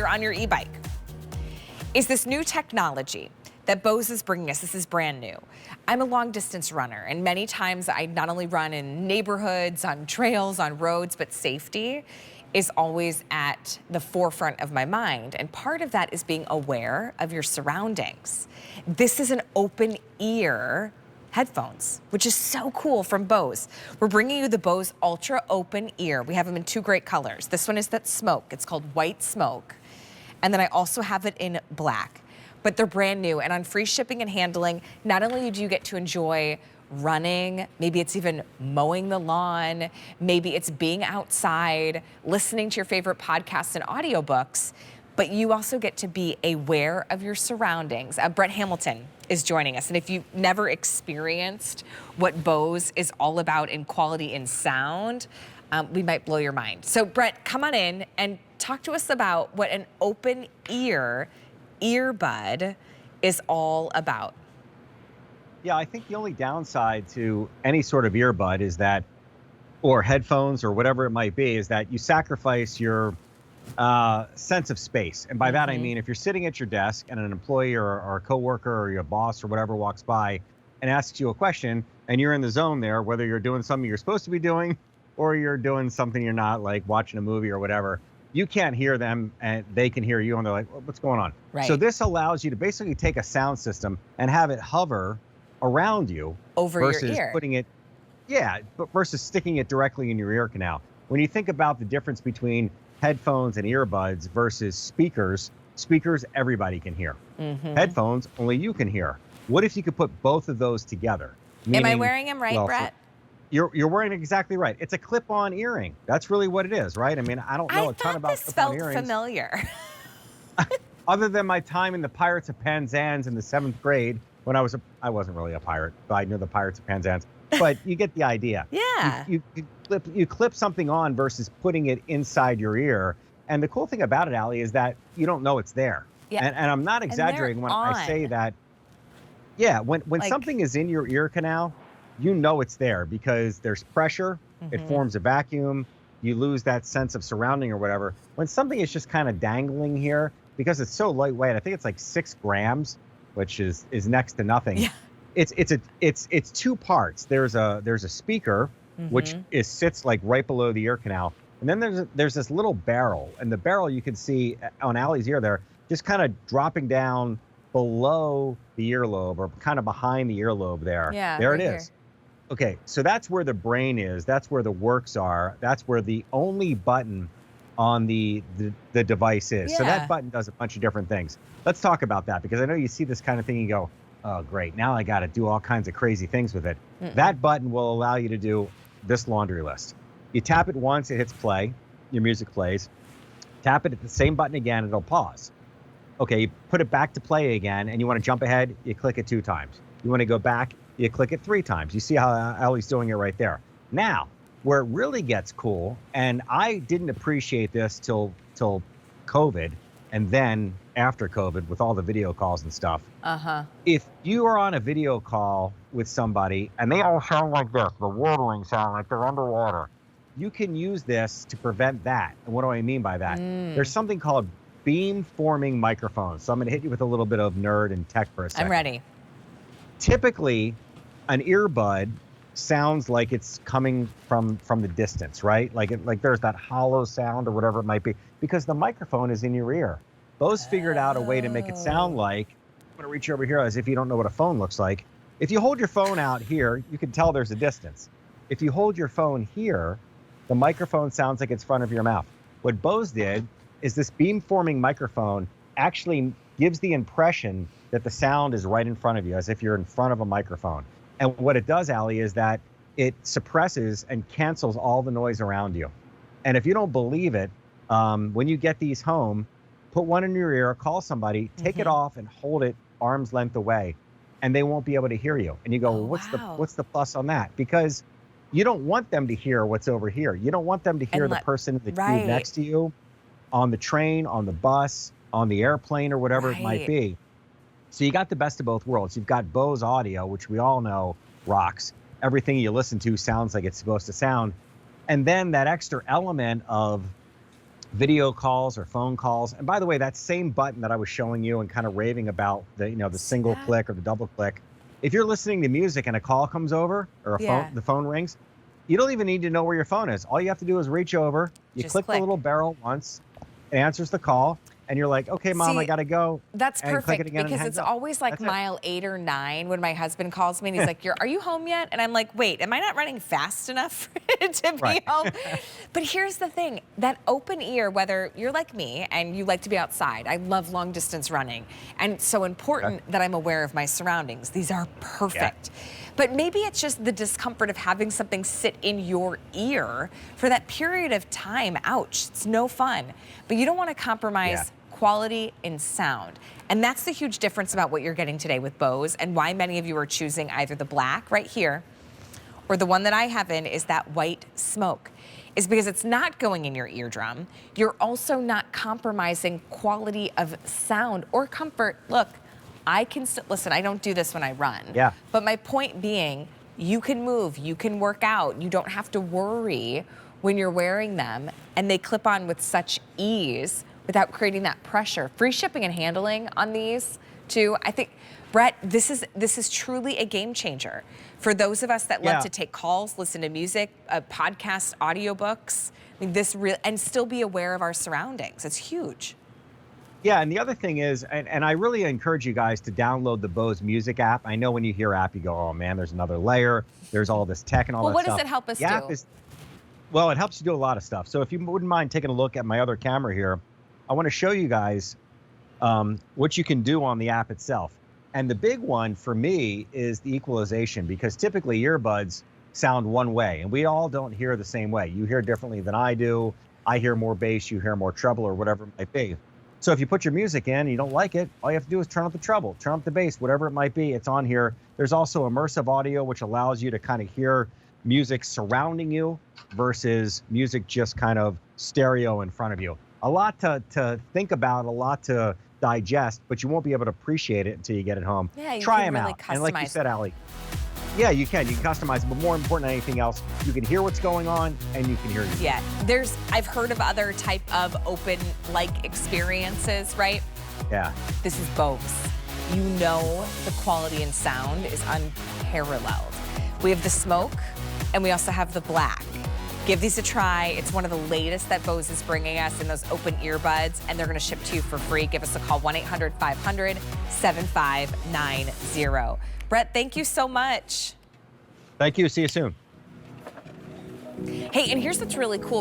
you're on your e-bike, is this new technology that Bose is bringing us. This is brand new. I'm a long distance runner, and many times I not only run in neighborhoods, on trails, on roads, but safety is always at the forefront of my mind. And part of that is being aware of your surroundings. This is an open ear headphones, which is so cool from Bose. We're bringing you the Bose Ultra Open Ear. We have them in 2 great colors. This one is that smoke. It's called White Smoke. And then I also have it in black. But they're brand new, and on free shipping and handling, not only do you get to enjoy running, maybe it's even mowing the lawn, maybe it's being outside, listening to your favorite podcasts and audiobooks, but you also get to be aware of your surroundings. Brett Hamilton is joining us, and if you've never experienced what Bose is all about in quality in sound, we might blow your mind. So Brett, come on in and talk to us about what an open ear earbud is all about. Yeah, I think the only downside to any sort of earbud is that, or headphones or whatever it might be, is that you sacrifice your sense of space. And by that, I mean, if you're sitting at your desk and an employee or a coworker or your boss or whatever walks by and asks you a question and you're in the zone there, whether you're doing something you're supposed to be doing or you're doing something you're not, like watching a movie or whatever, you can't hear them and they can hear you and they're like, well, what's going on? Right. So this allows you to basically take a sound system and have it hover around you over versus your ear. putting it, but versus sticking it directly in your ear canal. When you think about the difference between headphones and earbuds versus speakers, everybody can hear. Headphones, only you can hear. What if you could put both of those together? Am I wearing them right, Brett? You're wearing it exactly right. It's a clip-on earring. That's really what it is, right? I mean, I don't know a ton about clip-on earrings. This felt familiar. Other than my time in the Pirates of Penzance in the 7th grade, when I wasn't really a pirate, but I knew the Pirates of Penzance. But you get the idea. Yeah. You clip something on versus putting it inside your ear. And the cool thing about it, Allie, is that you don't know it's there. Yeah. And I'm not exaggerating when I say that. Yeah, when like, something is in your ear canal, you know it's there because there's pressure, it forms a vacuum, you lose that sense of surrounding or whatever. When something is just kind of dangling here, because it's so lightweight, I think it's like 6 grams, which is next to nothing. Yeah. It's 2 parts. There's a speaker, which sits like right below the ear canal, and then there's this little barrel, and the barrel you can see on Allie's ear there, just kind of dropping down below the earlobe or kind of behind the earlobe there. Yeah, there right it is. Here. Okay, so that's where the brain is. That's where the works are. That's where the only button on the device is. Yeah. So that button does a bunch of different things. Let's talk about that, because I know you see this kind of thing and you go, oh, great, now I got to do all kinds of crazy things with it. That button will allow you to do this laundry list. You tap it once, it hits play, your music plays. Tap it at the same button again, it'll pause. Okay, you put it back to play again, and you want to jump ahead, you click it 2 times. You want to go back, you click it 3 times. You see how Ellie's doing it right there. Now, where it really gets cool, and I didn't appreciate this till COVID, and then after COVID with all the video calls and stuff. If you are on a video call with somebody and they all sound like this, the watering sound like they're underwater, you can use this to prevent that. And what do I mean by that? There's something called beam-forming microphones. So I'm going to hit you with a little bit of nerd and tech for a second. I'm ready. Typically, an earbud sounds like it's coming from the distance, right? Like there's that hollow sound or whatever it might be, because the microphone is in your ear. Bose figured out a way to make it sound like, I'm going to reach over here as if you don't know what a phone looks like. If you hold your phone out here, you can tell there's a distance. If you hold your phone here, the microphone sounds like it's in front of your mouth. What Bose did is this beam-forming microphone actually gives the impression that the sound is right in front of you, as if you're in front of a microphone. And what it does, Allie, is that it suppresses and cancels all the noise around you. And if you don't believe it, when you get these home, put one in your ear, call somebody, take it off and hold it arm's length away, and they won't be able to hear you. And you go, well, what's the plus on that? Because you don't want them to hear what's over here. You don't want them to hear the person in the queue next to you, on the train, on the bus, on the airplane, or whatever it might be. So you got the best of both worlds. You've got Bose audio, which we all know rocks. Everything you listen to sounds like it's supposed to sound. And then that extra element of video calls or phone calls. And by the way, that same button that I was showing you and kind of raving about, the single click or the double click, if you're listening to music and a call comes over or Yeah. the phone rings, you don't even need to know where your phone is. All you have to do is reach over, you Just click the click. little barrel once, it answers the call, and you're like, okay, mom, I See, gotta go. That's And click it perfect again and because hangs it's up. always like That's it. mile 8 or 9 when my husband calls me and he's like, are you home yet? And I'm like, wait, am I not running fast enough to be Right. home? But here's the thing, that open ear, whether you're like me and you like to be outside, I love long distance running. And it's so important that I'm aware of my surroundings. These are perfect. But maybe it's just the discomfort of having something sit in your ear for that period of time. Ouch, it's no fun. But you don't want to compromise quality in sound. And that's the huge difference about what you're getting today with Bose and why many of you are choosing either the black right here or the one that I have in is that white smoke, is because it's not going in your eardrum. You're also not compromising quality of sound or comfort. Look, I can listen, I don't do this when I run. Yeah. But my point being, you can move, you can work out, you don't have to worry when you're wearing them, and they clip on with such ease without creating that pressure. Free shipping and handling on these too. I think, Brett, this is truly a game changer for those of us that love to take calls, listen to music, podcasts, audiobooks. I mean, and still be aware of our surroundings. It's huge. Yeah, and the other thing is, and I really encourage you guys to download the Bose Music app. I know when you hear app, you go, oh man, there's another layer. There's all this tech and all that stuff. Well, what does it help us do? Well, it helps you do a lot of stuff. So if you wouldn't mind taking a look at my other camera here, I want to show you guys what you can do on the app itself. And the big one for me is the equalization, because typically earbuds sound one way, and we all don't hear the same way. You hear differently than I do. I hear more bass, you hear more treble, or whatever it might be. So if you put your music in and you don't like it, all you have to do is turn up the treble, turn up the bass, whatever it might be, it's on here. There's also immersive audio, which allows you to kind of hear music surrounding you versus music just kind of stereo in front of you. A lot to think about, a lot to digest, but you won't be able to appreciate it until you get it home. Yeah, you Try can them really out. And like you customize. said, Allie, yeah, you can customize it, but more important than anything else, you can hear what's going on and you can hear you. Yeah, I've heard of other type of open-like experiences, right? Yeah. This is Bose. You know the quality and sound is unparalleled. We have the smoke, and we also have the black. Give these a try. It's one of the latest that Bose is bringing us in those open earbuds, and they're going to ship to you for free. Give us a call, 1-800-500-7590. Brett, thank you so much. Thank you. See you soon. Hey, and here's what's really cool.